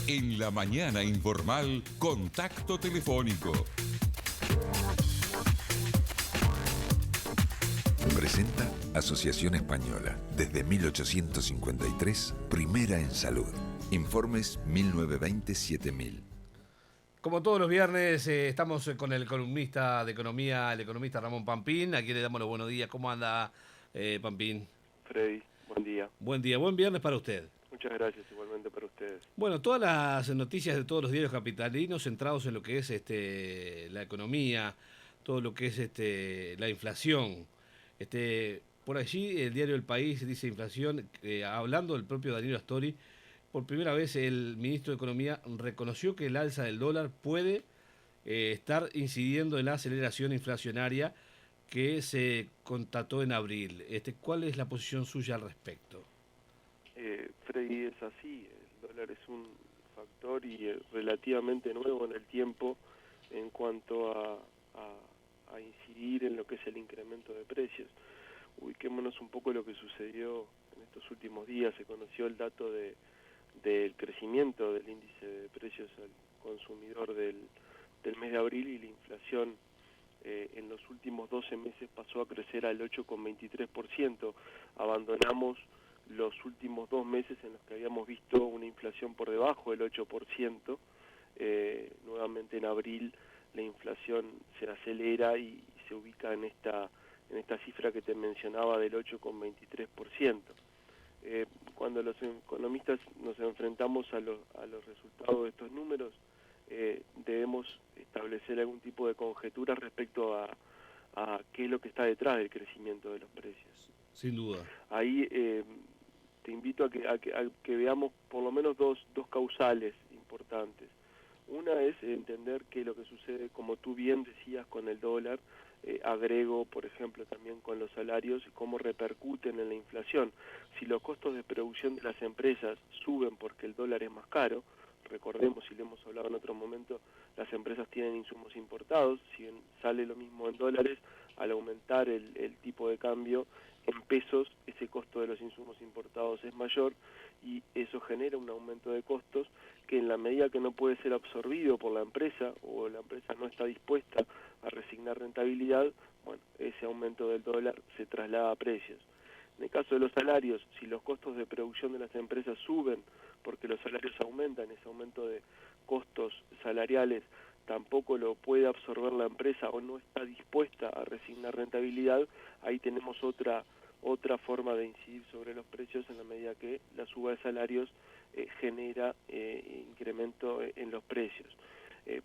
En la mañana informal, contacto telefónico. Presenta Asociación Española. Desde 1853, primera en salud. Informes 1920-7000. Como todos los viernes, estamos con el columnista de economía, el economista Ramón Pampín. Aquí le damos los buenos días. ¿Cómo anda, Pampín? Freddy, buen día. Buen día, buen viernes para usted. Muchas gracias, igualmente para ustedes. Bueno, todas las noticias de todos los diarios capitalinos centrados en lo que es la economía, todo lo que es la inflación. Por allí el diario El País dice inflación, hablando del propio Danilo Astori, por primera vez el ministro de Economía reconoció que el alza del dólar puede estar incidiendo en la aceleración inflacionaria que se constató en abril. ¿Cuál es la posición suya al respecto? Freddy, es así, el dólar es un factor y relativamente nuevo en el tiempo en cuanto a incidir en lo que es el incremento de precios. Ubiquémonos un poco lo que sucedió en estos últimos días. Se conoció el dato del crecimiento del índice de precios al consumidor del mes de abril, y la inflación en los últimos 12 meses pasó a crecer al 8,23%. Abandonamos los últimos 2 meses en los que habíamos visto una inflación por debajo del 8%. Nuevamente en abril la inflación se acelera y se ubica en esta cifra que te mencionaba del 8,23%. Cuando los economistas nos enfrentamos a los resultados de estos números, debemos establecer algún tipo de conjetura respecto a qué es lo que está detrás del crecimiento de los precios. Sin duda. Ahí te invito a que veamos por lo menos dos causales importantes. Una es entender qué es lo que sucede, como tú bien decías, con el dólar. Agrego, por ejemplo, también con los salarios, cómo repercuten en la inflación. Si los costos de producción de las empresas suben porque el dólar es más caro, recordemos, y lo hemos hablado en otro momento, las empresas tienen insumos importados. Si sale lo mismo en dólares, al aumentar el tipo de cambio en pesos, ese costo de los insumos importados es mayor, y eso genera un aumento de costos que, en la medida que no puede ser absorbido por la empresa, o la empresa no está dispuesta a resignar rentabilidad, bueno, ese aumento del dólar se traslada a precios. En el caso de los salarios, si los costos de producción de las empresas suben porque los salarios aumentan, ese aumento de costos salariales tampoco lo puede absorber la empresa o no está dispuesta a resignar rentabilidad, ahí tenemos otra forma de incidir sobre los precios, en la medida que la suba de salarios genera incremento en los precios.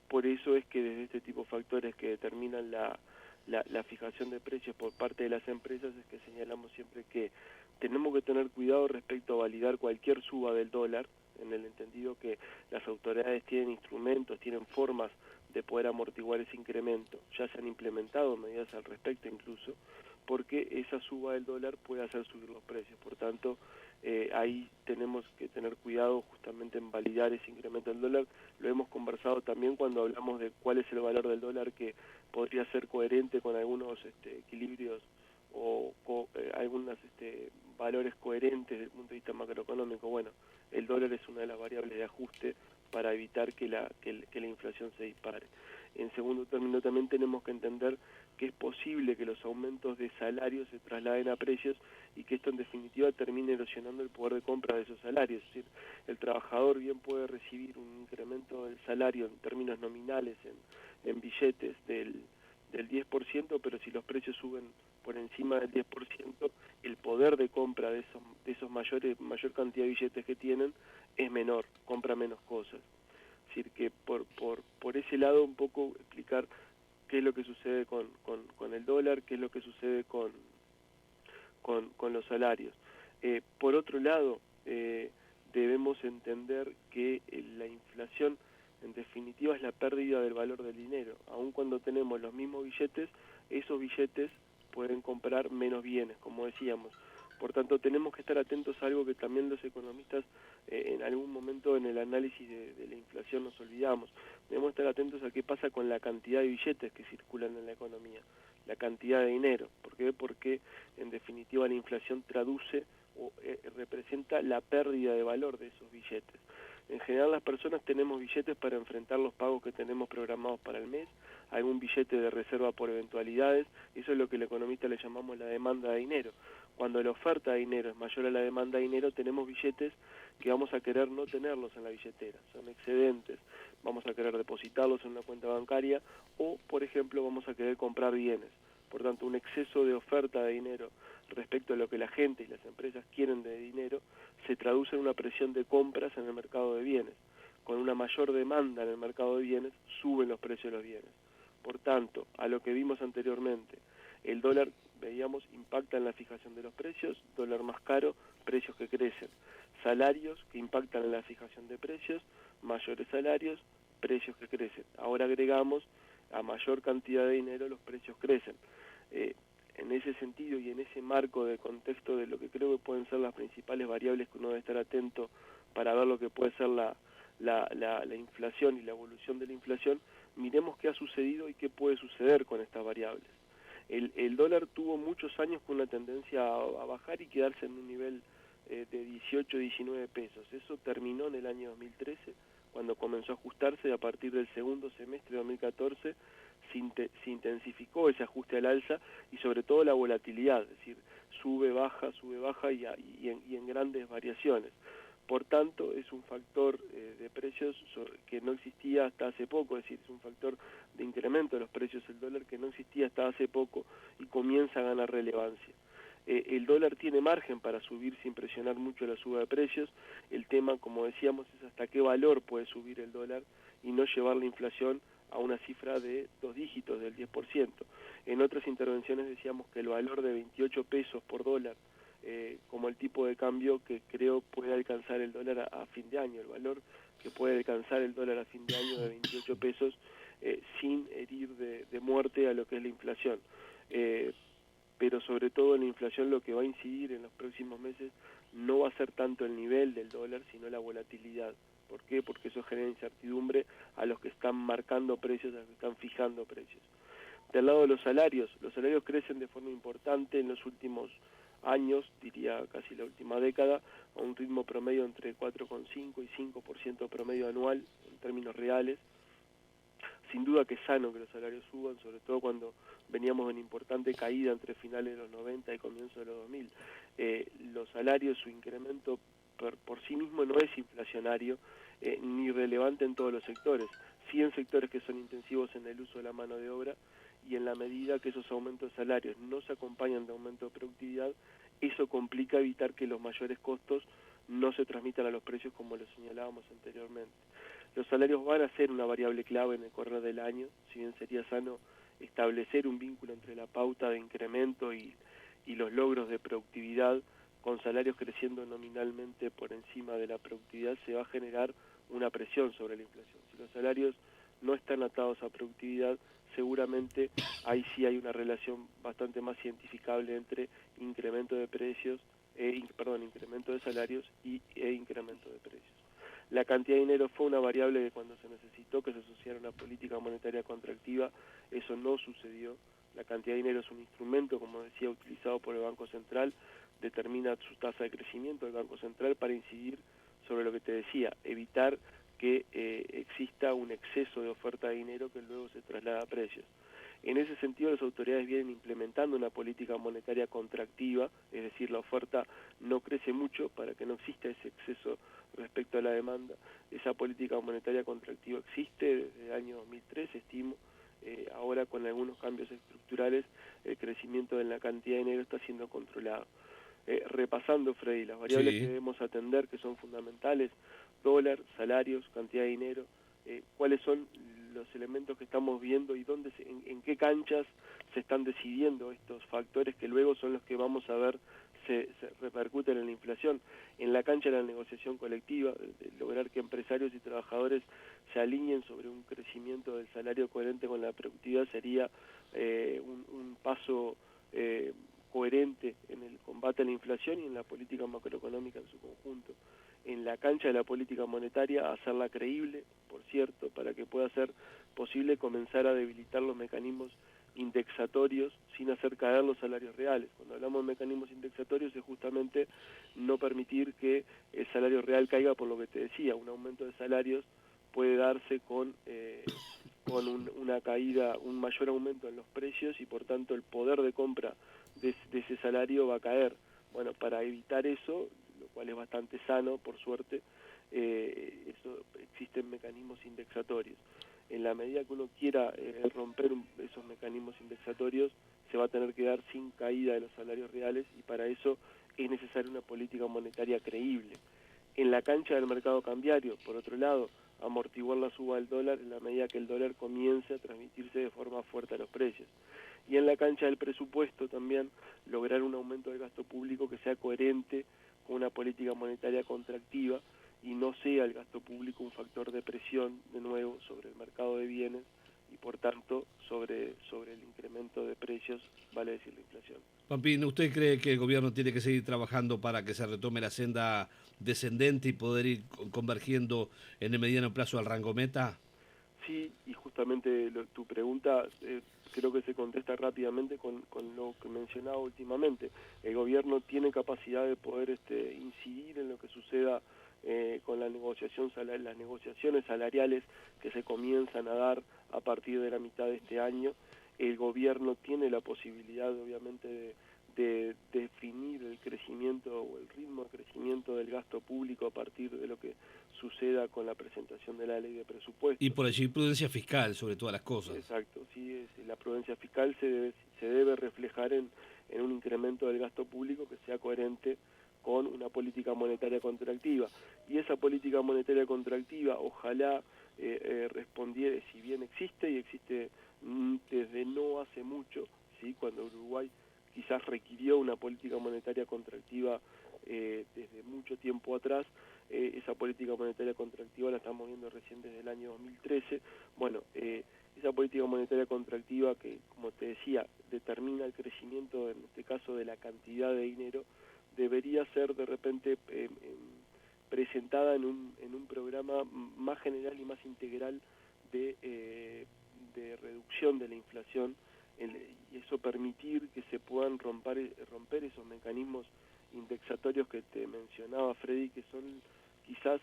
Por eso es que desde este tipo de factores que determinan la fijación de precios por parte de las empresas, es que señalamos siempre que tenemos que tener cuidado respecto a validar cualquier suba del dólar, en el entendido que las autoridades tienen instrumentos, tienen formas de poder amortiguar ese incremento. Ya se han implementado medidas al respecto incluso, porque esa suba del dólar puede hacer subir los precios. Por tanto, ahí tenemos que tener cuidado justamente en validar ese incremento del dólar. Lo hemos conversado también cuando hablamos de cuál es el valor del dólar que podría ser coherente con algunos equilibrios o algunos valores coherentes desde el punto de vista macroeconómico. Bueno, el dólar es una de las variables de ajuste para evitar que la inflación se dispare. En segundo término, también tenemos que entender que es posible que los aumentos de salarios se trasladen a precios, y que esto en definitiva termine erosionando el poder de compra de esos salarios. Es decir, el trabajador bien puede recibir un incremento del salario en términos nominales, en billetes del 10%, pero si los precios suben por encima del 10%, el poder de compra de esos mayor cantidad de billetes que tienen es menor, compra menos cosas. Es decir, que por ese lado un poco explicar qué es lo que sucede con el dólar, qué es lo que sucede con los salarios. Por otro lado, debemos entender que la inflación en definitiva es la pérdida del valor del dinero. Aun cuando tenemos los mismos billetes, esos billetes pueden comprar menos bienes, como decíamos. Por tanto, tenemos que estar atentos a algo que también los economistas en algún momento en el análisis de la inflación nos olvidamos. Debemos estar atentos a qué pasa con la cantidad de billetes que circulan en la economía, la cantidad de dinero. ¿Por qué? Porque en definitiva la inflación traduce representa la pérdida de valor de esos billetes. En general las personas tenemos billetes para enfrentar los pagos que tenemos programados para el mes, algún billete de reserva por eventualidades, eso es lo que el economista le llamamos la demanda de dinero. Cuando la oferta de dinero es mayor a la demanda de dinero, tenemos billetes que vamos a querer no tenerlos en la billetera, son excedentes, vamos a querer depositarlos en una cuenta bancaria o, por ejemplo, vamos a querer comprar bienes. Por tanto, un exceso de oferta de dinero respecto a lo que la gente y las empresas quieren de dinero se traduce en una presión de compras en el mercado de bienes. Con una mayor demanda en el mercado de bienes, suben los precios de los bienes. Por tanto, a lo que vimos anteriormente, el dólar, veíamos, impacta en la fijación de los precios, dólar más caro, precios que crecen. Salarios que impactan en la fijación de precios, mayores salarios, precios que crecen. Ahora agregamos, a mayor cantidad de dinero los precios crecen. En ese sentido y en ese marco de contexto de lo que creo que pueden ser las principales variables que uno debe estar atento para ver lo que puede ser la inflación y la evolución de la inflación, miremos qué ha sucedido y qué puede suceder con estas variables. El dólar tuvo muchos años con una tendencia a bajar y quedarse en un nivel de 18, 19 pesos. Eso terminó en el año 2013, cuando comenzó a ajustarse, y a partir del segundo semestre de 2014 se intensificó ese ajuste al alza y sobre todo la volatilidad, es decir, sube, baja y en grandes variaciones. Por tanto, es un factor de precios que no existía hasta hace poco, es decir, es un factor de incremento de los precios del dólar que no existía hasta hace poco y comienza a ganar relevancia. El dólar tiene margen para subir sin presionar mucho la suba de precios. El tema, como decíamos, es hasta qué valor puede subir el dólar y no llevar la inflación a una cifra de 2 dígitos, del 10%. En otras intervenciones decíamos que el valor de 28 pesos por dólar, como el tipo de cambio que creo puede alcanzar el dólar a fin de año, el valor que puede alcanzar el dólar a fin de año de 28 pesos sin herir de muerte a lo que es la inflación. Pero sobre todo en la inflación lo que va a incidir en los próximos meses no va a ser tanto el nivel del dólar, sino la volatilidad. ¿Por qué? Porque eso genera incertidumbre a los que están marcando precios, a los que están fijando precios. Del lado de los salarios crecen de forma importante en los últimos años, diría casi la última década, a un ritmo promedio entre 4,5 y 5% promedio anual en términos reales. Sin duda que es sano que los salarios suban, sobre todo cuando veníamos de una importante caída entre finales de los 90 y comienzos de los 2000. Los salarios, su incremento por sí mismo no es inflacionario ni relevante en todos los sectores. Sí en sectores que son intensivos en el uso de la mano de obra, y en la medida que esos aumentos de salarios no se acompañan de aumento de productividad, eso complica evitar que los mayores costos no se transmitan a los precios como lo señalábamos anteriormente. Los salarios van a ser una variable clave en el correr del año, si bien sería sano establecer un vínculo entre la pauta de incremento y los logros de productividad. Con salarios creciendo nominalmente por encima de la productividad se va a generar una presión sobre la inflación. Si los salarios no están atados a productividad, seguramente ahí sí hay una relación bastante más identificable entre incremento de precios, incremento de salarios e incremento de precios. La cantidad de dinero fue una variable de cuando se necesitó que se asociara una política monetaria contractiva, eso no sucedió. La cantidad de dinero es un instrumento, como decía, utilizado por el Banco Central, determina su tasa de crecimiento del Banco Central para incidir sobre lo que te decía, evitar que exista un exceso de oferta de dinero que luego se traslada a precios. En ese sentido, las autoridades vienen implementando una política monetaria contractiva, es decir, la oferta no crece mucho para que no exista ese exceso respecto a la demanda. Esa política monetaria contractiva existe desde el año 2003, estimo. Ahora con algunos cambios estructurales el crecimiento en la cantidad de dinero está siendo controlado. Repasando, Freddy, las variables que debemos atender, que son fundamentales: dólar, salarios, cantidad de dinero, cuáles son los elementos que estamos viendo y dónde en qué canchas se están decidiendo estos factores que luego son los que vamos a ver se repercuten en la inflación. En la cancha de la negociación colectiva, de lograr que empresarios y trabajadores se alineen sobre un crecimiento del salario coherente con la productividad sería un paso coherente en el combate a la inflación y en la política macroeconómica en su conjunto. En la cancha de la política monetaria, hacerla creíble, por cierto, para que pueda ser posible comenzar a debilitar los mecanismos indexatorios sin hacer caer los salarios reales. Cuando hablamos de mecanismos indexatorios es justamente no permitir que el salario real caiga, por lo que te decía, un aumento de salarios puede darse con una caída, un mayor aumento en los precios y por tanto el poder de compra de ese salario va a caer. Bueno, para evitar eso, lo cual es bastante sano, por suerte, existen mecanismos indexatorios. En la medida que uno quiera romper esos mecanismos indexatorios, se va a tener que dar sin caída de los salarios reales y para eso es necesaria una política monetaria creíble. En la cancha del mercado cambiario, por otro lado, amortiguar la suba del dólar en la medida que el dólar comience a transmitirse de forma fuerte a los precios. Y en la cancha del presupuesto también lograr un aumento del gasto público que sea coherente con una política monetaria contractiva y no sea el gasto público un factor de presión, de nuevo, sobre el mercado de bienes y por tanto sobre el incremento de precios, vale decir la inflación. Pampín, ¿usted cree que el gobierno tiene que seguir trabajando para que se retome la senda descendente y poder ir convergiendo en el mediano plazo al rango meta? Sí, y justamente tu pregunta creo que se contesta rápidamente con lo que mencionaba últimamente. El gobierno tiene capacidad de poder incidir en lo que suceda con las negociaciones salariales que se comienzan a dar a partir de la mitad de este año. El gobierno tiene la posibilidad, obviamente, de definir el crecimiento o el ritmo de crecimiento del gasto público a partir de lo que suceda con la presentación de la ley de presupuesto. Y por allí prudencia fiscal, sobre todas las cosas. Exacto, sí, la prudencia fiscal se debe reflejar en un incremento del gasto público que sea coherente con una política monetaria contractiva. Y esa política monetaria contractiva ojalá respondiera, si bien existe, y existe desde no hace mucho, ¿sí? Cuando Uruguay quizás requirió una política monetaria contractiva desde mucho tiempo atrás, esa política monetaria contractiva la estamos viendo recién desde el año 2013. Bueno, esa política monetaria contractiva que, como te decía, determina el crecimiento, en este caso, de la cantidad de dinero, debería ser de repente presentada en un programa más general y más integral de reducción de la inflación, y eso permitir que se puedan romper esos mecanismos indexatorios que te mencionaba, Freddy, que son quizás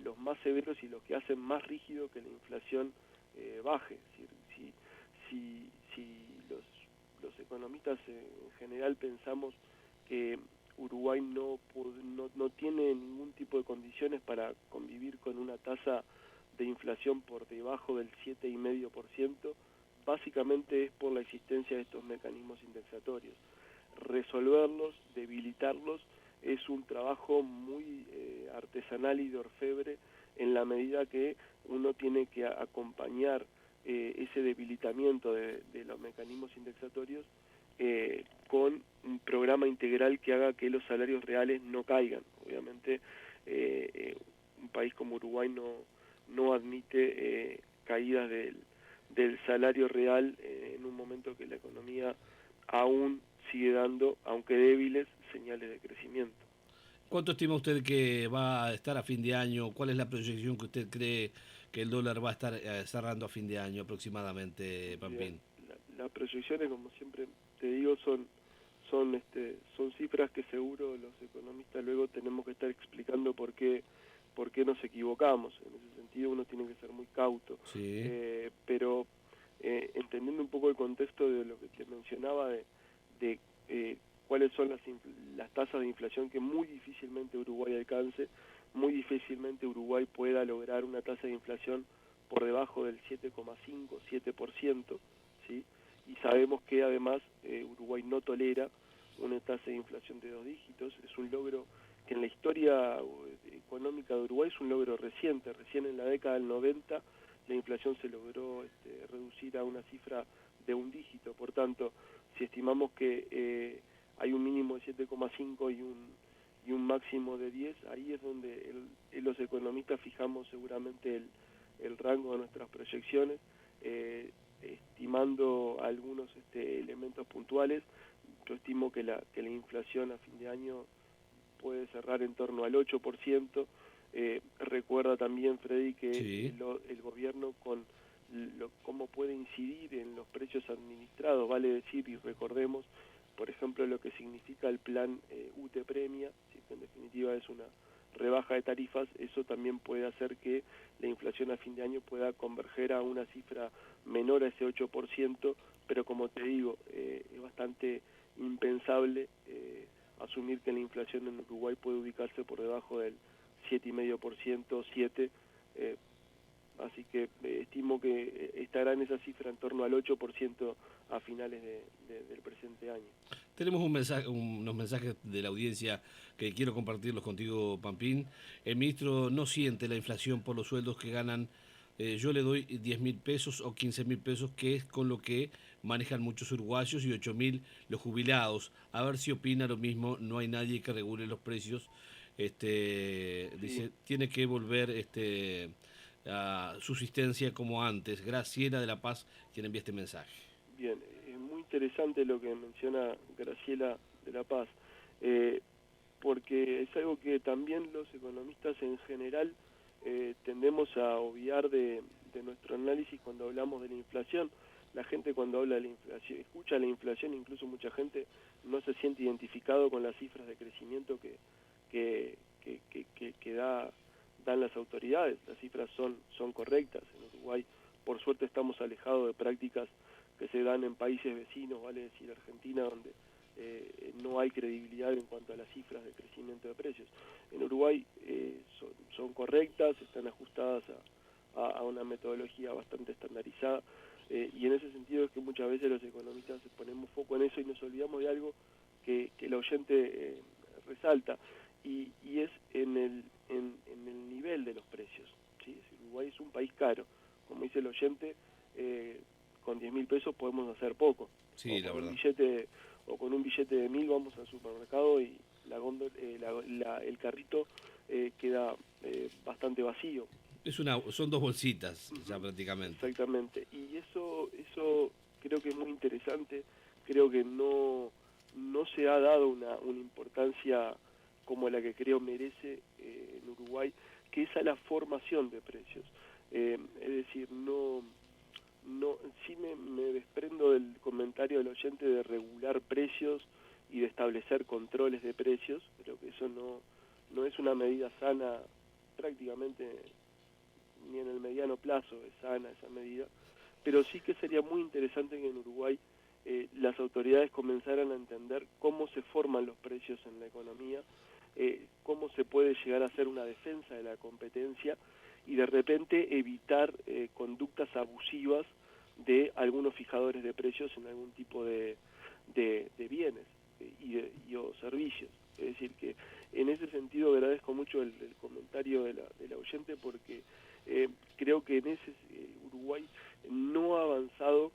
los más severos y los que hacen más rígido que la inflación baje. Es decir, si los economistas en general pensamos que Uruguay no tiene ningún tipo de condiciones para convivir con una tasa de inflación por debajo del 7,5%, básicamente es por la existencia de estos mecanismos indexatorios. Resolverlos, debilitarlos, es un trabajo muy artesanal y de orfebre, en la medida que uno tiene que acompañar ese debilitamiento de los mecanismos indexatorios con un programa integral que haga que los salarios reales no caigan. Obviamente un país como Uruguay no admite caídas del salario real en un momento que la economía aún sigue dando, aunque débiles, señales de crecimiento. ¿Cuánto estima usted que va a estar a fin de año? ¿Cuál es la proyección que usted cree que el dólar va a estar cerrando a fin de año aproximadamente, Pampín? Las proyecciones, como siempre te digo, son cifras que seguro los economistas luego tenemos que estar explicando por qué nos equivocamos. En ese sentido uno tiene que ser muy cauto. Sí. Pero entendiendo un poco el contexto de lo que te mencionaba de cuáles son las tasas de inflación que muy difícilmente Uruguay alcance, muy difícilmente Uruguay pueda lograr una tasa de inflación por debajo del 7,5, 7%, ¿sí? Y sabemos que además Uruguay no tolera una tasa de inflación de 2 dígitos. Es un logro que en la historia económica de Uruguay es un logro reciente. Recién en la década del 90 la inflación se logró reducir a una cifra de 1 dígito. Por tanto, si estimamos que hay un mínimo de 7,5 y un máximo de 10, ahí es donde los economistas fijamos seguramente el rango de nuestras proyecciones, estimando algunos elementos puntuales. Yo estimo que la inflación a fin de año puede cerrar en torno al 8%. Recuerda también, Freddy, que sí, el gobierno con cómo puede incidir en los precios administrados, vale decir, y recordemos, por ejemplo, lo que significa el plan UTE Premia, ¿sí? Que en definitiva es una rebaja de tarifas. Eso también puede hacer que la inflación a fin de año pueda converger a una cifra menor a ese 8%, pero como te digo, es bastante impensable asumir que la inflación en Uruguay puede ubicarse por debajo del 7,5%, 7%, así que estimo que estará en esa cifra en torno al 8% a finales del presente año. Tenemos unos mensajes de la audiencia que quiero compartirlos contigo, Pampín. El ministro no siente la inflación por los sueldos que ganan. Yo le doy 10.000 pesos o 15.000 pesos, que es con lo que manejan muchos uruguayos, y 8.000 los jubilados. A ver si opina lo mismo. No hay nadie que regule los precios. Dice, tiene que volver a subsistencia como antes. Graciela de La Paz, quien envía este mensaje. Bien, es muy interesante lo que menciona Graciela de La Paz, porque es algo que también los economistas en general tendemos a obviar de nuestro análisis cuando hablamos de la inflación. La gente cuando habla de la inflación, escucha la inflación, incluso mucha gente no se siente identificado con las cifras de crecimiento que dan las autoridades. Las cifras son correctas. En Uruguay, por suerte, estamos alejados de prácticas que se dan en países vecinos, vale decir Argentina, donde no hay credibilidad en cuanto a las cifras de crecimiento de precios. En Uruguay son correctas, están ajustadas a una metodología bastante estandarizada, y en ese sentido es que muchas veces los economistas ponemos foco en eso y nos olvidamos de algo que el oyente resalta, y es en el nivel de los precios, ¿sí? Uruguay es un país caro, como dice el oyente, con 10.000 pesos podemos hacer poco. Sí, la verdad. Con un billete de 1.000 vamos al supermercado y el carrito queda bastante vacío. Son dos bolsitas, ya prácticamente. Exactamente. Y eso creo que es muy interesante. Creo que no se ha dado una importancia como la que creo merece en Uruguay, que es a la formación de precios. Es decir, sí me desprendo del comentario del oyente de regular precios y de establecer controles de precios. Creo que eso no es una medida sana prácticamente ni en el mediano plazo es sana esa medida, pero sí que sería muy interesante que en Uruguay las autoridades comenzaran a entender cómo se forman los precios en la economía, cómo se puede llegar a hacer una defensa de la competencia y de repente evitar conductas abusivas de algunos fijadores de precios en algún tipo de bienes o servicios. Es decir, que en ese sentido agradezco mucho el comentario de la oyente, porque creo que en ese Uruguay no ha avanzado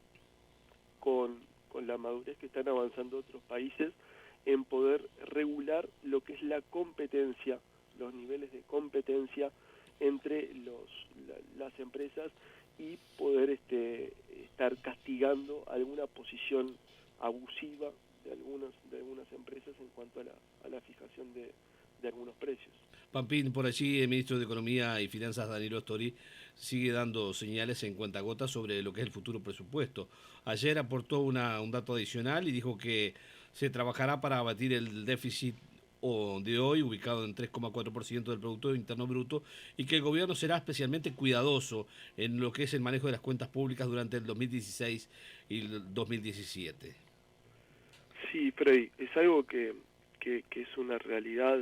con la madurez que están avanzando otros países en poder regular lo que es la competencia, los niveles de competencia entre las empresas, y poder estar castigando alguna posición abusiva de algunas empresas en cuanto a la fijación de algunos precios. Pampín, por allí el ministro de Economía y Finanzas, Danilo Astori, sigue dando señales en cuentagotas sobre lo que es el futuro presupuesto. Ayer aportó un dato adicional y dijo que se trabajará para abatir el déficit de hoy, ubicado en 3,4% del Producto Interno Bruto, y que el gobierno será especialmente cuidadoso en lo que es el manejo de las cuentas públicas durante el 2016 y el 2017. Sí, Freddy, es algo que es una realidad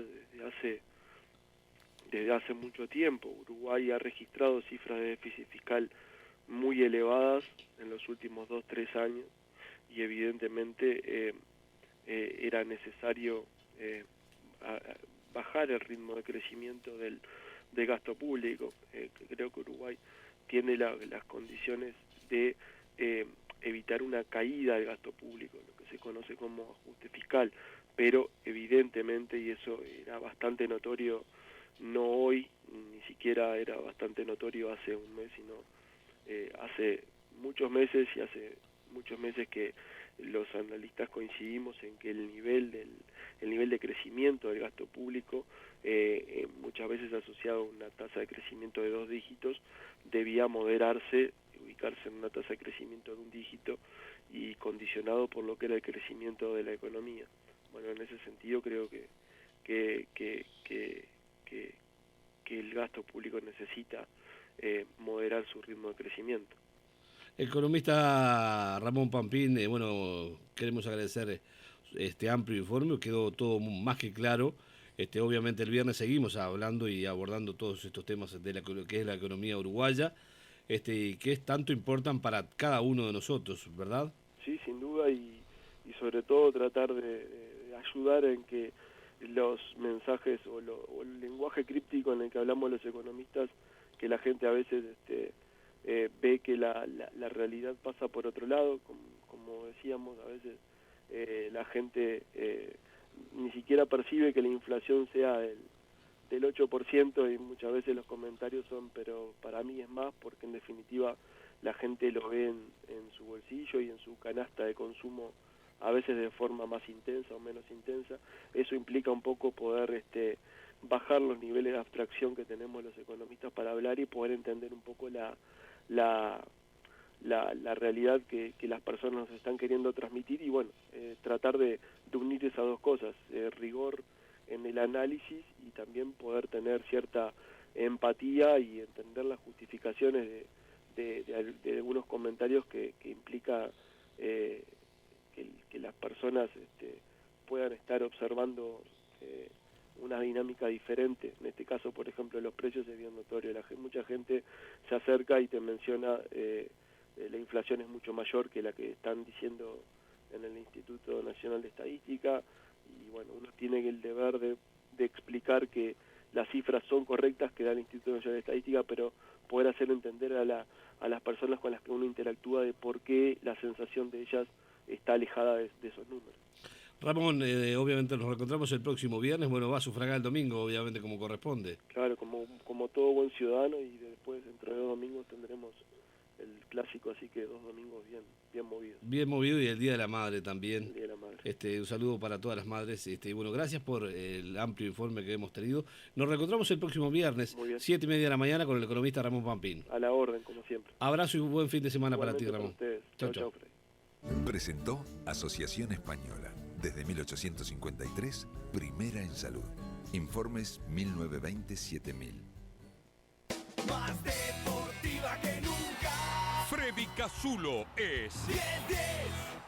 desde hace mucho tiempo. Uruguay ha registrado cifras de déficit fiscal muy elevadas en los últimos 2-3 años, y evidentemente era necesario bajar el ritmo de crecimiento del gasto público. Creo que Uruguay tiene las condiciones de evitar una caída del gasto público, lo que se conoce como ajuste fiscal, pero evidentemente, y eso era bastante notorio, no hoy, ni siquiera era bastante notorio hace un mes, sino hace muchos meses, y hace muchos meses que los analistas coincidimos en que el nivel el nivel de crecimiento del gasto público, muchas veces asociado a una tasa de crecimiento de 2 dígitos, debía moderarse, ubicarse en una tasa de crecimiento de 1 dígito y condicionado por lo que era el crecimiento de la economía. Bueno, en ese sentido creo que el gasto público necesita moderar su ritmo de crecimiento. El economista Ramón Pampín, bueno, queremos agradecer este amplio informe, quedó todo más que claro. Obviamente el viernes seguimos hablando y abordando todos estos temas de que es la economía uruguaya, y que es tanto importan para cada uno de nosotros, ¿verdad? Sí, sin duda, y sobre todo tratar de ayudar en que los mensajes o el lenguaje críptico en el que hablamos los economistas, que la gente a veces ve que la realidad pasa por otro lado, como decíamos, a veces la gente ni siquiera percibe que la inflación sea del 8%, y muchas veces los comentarios son, pero para mí es más, porque en definitiva la gente lo ve en su bolsillo y en su canasta de consumo, a veces de forma más intensa o menos intensa. Eso implica un poco poder bajar los niveles de abstracción que tenemos los economistas para hablar y poder entender un poco la realidad que las personas nos están queriendo transmitir, y bueno, tratar de unir esas dos cosas, rigor en el análisis y también poder tener cierta empatía y entender las justificaciones de algunos comentarios que implica que las personas puedan estar observando una dinámica diferente. En este caso, por ejemplo, los precios es bien notorio. Mucha gente se acerca y te menciona la inflación es mucho mayor que la que están diciendo en el Instituto Nacional de Estadística, y bueno, uno tiene el deber de explicar que las cifras son correctas que da el Instituto Nacional de Estadística, pero poder hacer entender a las personas con las que uno interactúa de por qué la sensación de ellas está alejada de esos números. Ramón, obviamente nos reencontramos el próximo viernes. Bueno, va a sufragar el domingo, obviamente, como corresponde. Claro, como todo buen ciudadano, y después dentro de 2 domingos tendremos el clásico, así que 2 domingos bien movidos. Bien movido, y el Día de la Madre también. El Día de la Madre. Un saludo para todas las madres. Y bueno, gracias por el amplio informe que hemos tenido. Nos reencontramos el próximo viernes, 7:30 de la mañana, con el economista Ramón Pampín. A la orden, como siempre. Abrazo y un buen fin de semana. Igualmente para ti, Ramón. Para ustedes. Chau. Presentó Asociación Española. Desde 1853, primera en salud. Informes 1920-7000. Más deportiva que nunca. Freddy Casulo es 10-10.